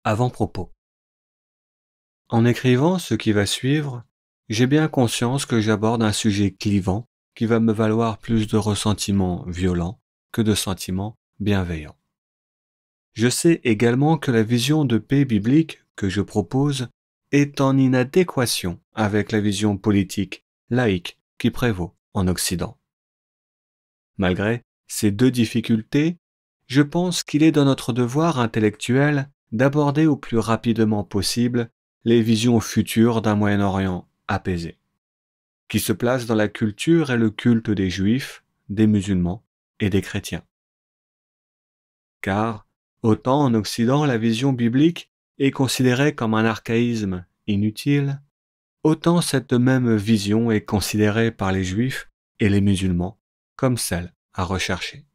Avant-propos. En écrivant ce qui va suivre, j'ai bien conscience que j'aborde un sujet clivant qui va me valoir plus de ressentiments violents que de sentiments bienveillants. Je sais également que la vision de paix biblique que je propose est en inadéquation avec la vision politique, laïque qui prévaut en Occident. Malgré ces deux difficultés, je pense qu'il est de notre devoir intellectuel d'aborder au plus rapidement possible les visions futures d'un Moyen-Orient apaisé, qui se place dans la culture et le culte des Juifs, des musulmans et des chrétiens. Car, autant en Occident la vision biblique est considérée comme un archaïsme inutile, autant cette même vision est considérée par les Juifs et les musulmans comme celle à rechercher.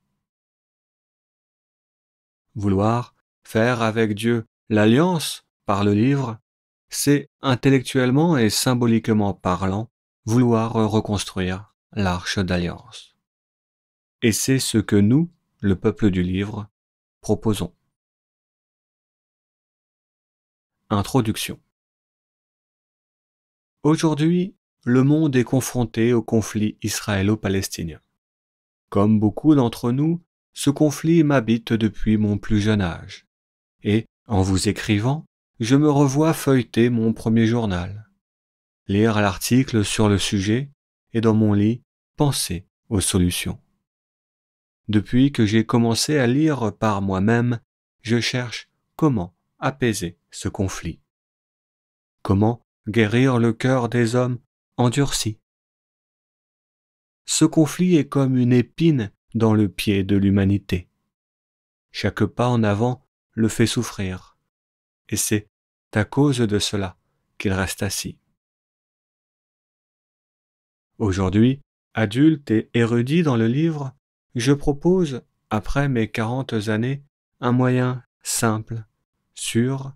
Vouloir faire avec Dieu l'alliance par le livre, c'est intellectuellement et symboliquement parlant vouloir reconstruire l'arche d'alliance. Et c'est ce que nous, le peuple du livre, proposons. Introduction. Aujourd'hui, le monde est confronté au conflit israélo-palestinien. Comme beaucoup d'entre nous, ce conflit m'habite depuis mon plus jeune âge. Et, en vous écrivant, je me revois feuilleter mon premier journal, lire l'article sur le sujet et dans mon lit, penser aux solutions. Depuis que j'ai commencé à lire par moi-même, je cherche comment apaiser ce conflit. Comment guérir le cœur des hommes endurcis. Ce conflit est comme une épine dans le pied de l'humanité. Chaque pas en avant le fait souffrir, et c'est à cause de cela qu'il reste assis. Aujourd'hui, adulte et érudit dans le livre, je propose, après mes 40 années, un moyen simple, sûr,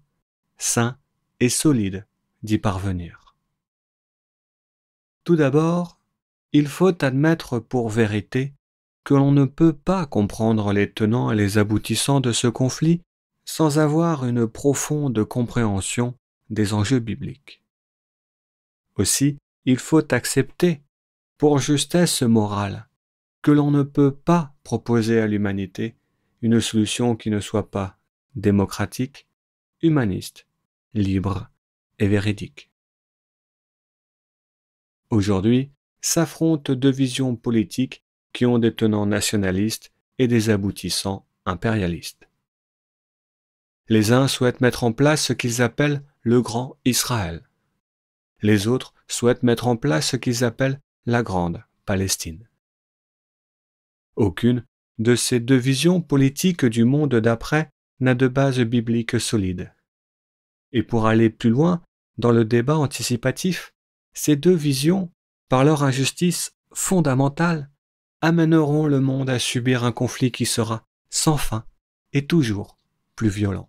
sain et solide d'y parvenir. Tout d'abord, il faut admettre pour vérité que l'on ne peut pas comprendre les tenants et les aboutissants de ce conflit sans avoir une profonde compréhension des enjeux bibliques. Aussi, il faut accepter, pour justesse morale, que l'on ne peut pas proposer à l'humanité une solution qui ne soit pas démocratique, humaniste, libre et véridique. Aujourd'hui, s'affrontent deux visions politiques qui ont des tenants nationalistes et des aboutissants impérialistes. Les uns souhaitent mettre en place ce qu'ils appellent le Grand Israël. Les autres souhaitent mettre en place ce qu'ils appellent la Grande Palestine. Aucune de ces deux visions politiques du monde d'après n'a de base biblique solide. Et pour aller plus loin dans le débat anticipatif, ces deux visions, par leur injustice fondamentale, amèneront le monde à subir un conflit qui sera sans fin et toujours plus violent.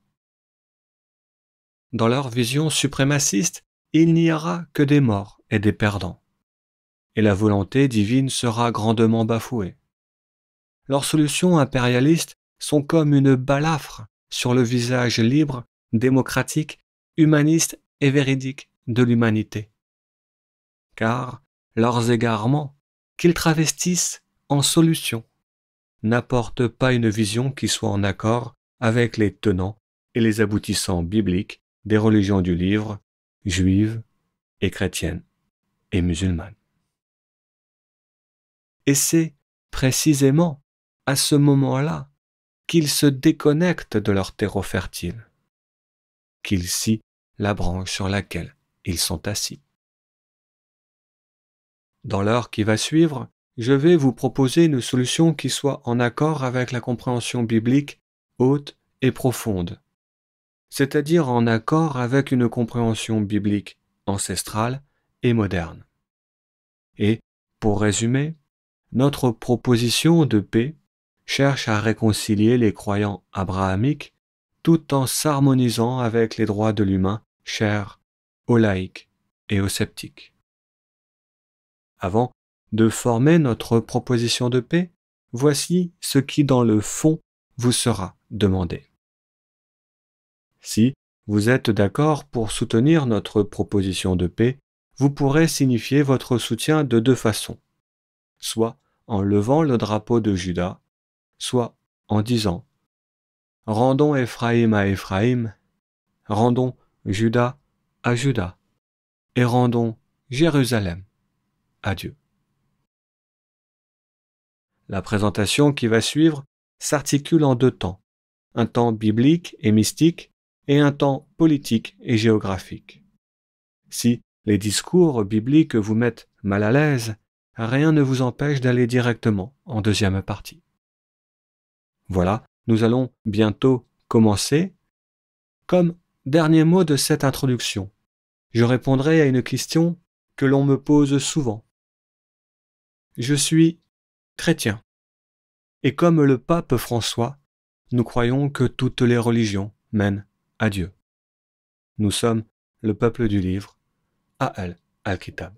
Dans leur vision suprémaciste, il n'y aura que des morts et des perdants. Et la volonté divine sera grandement bafouée. Leurs solutions impérialistes sont comme une balafre sur le visage libre, démocratique, humaniste et véridique de l'humanité. Car leurs égarements, qu'ils travestissent en solutions, n'apportent pas une vision qui soit en accord avec les tenants et les aboutissants bibliques des religions du livre, juives et chrétiennes et musulmanes. Et c'est précisément à ce moment-là qu'ils se déconnectent de leur terreau fertile, qu'ils scient la branche sur laquelle ils sont assis. Dans l'heure qui va suivre, je vais vous proposer une solution qui soit en accord avec la compréhension biblique haute et profonde, c'est-à-dire en accord avec une compréhension biblique ancestrale et moderne. Et, pour résumer, notre proposition de paix cherche à réconcilier les croyants abrahamiques tout en s'harmonisant avec les droits de l'humain chers aux laïcs et aux sceptiques. Avant de former notre proposition de paix, voici ce qui dans le fond vous sera demandé. Si, Vous êtes d'accord pour soutenir notre proposition de paix? Vous pourrez signifier votre soutien de deux façons, soit en levant le drapeau de Juda, soit en disant « Rendons Éphraïm à Éphraïm, rendons Juda à Juda, et rendons Jérusalem à Dieu. » La présentation qui va suivre s'articule en deux temps, un temps biblique et mystique et un temps politique et géographique. Si les discours bibliques vous mettent mal à l'aise, rien ne vous empêche d'aller directement en deuxième partie. Voilà, nous allons bientôt commencer. Comme dernier mot de cette introduction, je répondrai à une question que l'on me pose souvent. Je suis chrétien. Et comme le pape François, nous croyons que toutes les religions mènent à Dieu. Nous sommes le peuple du livre, Al-Kitab.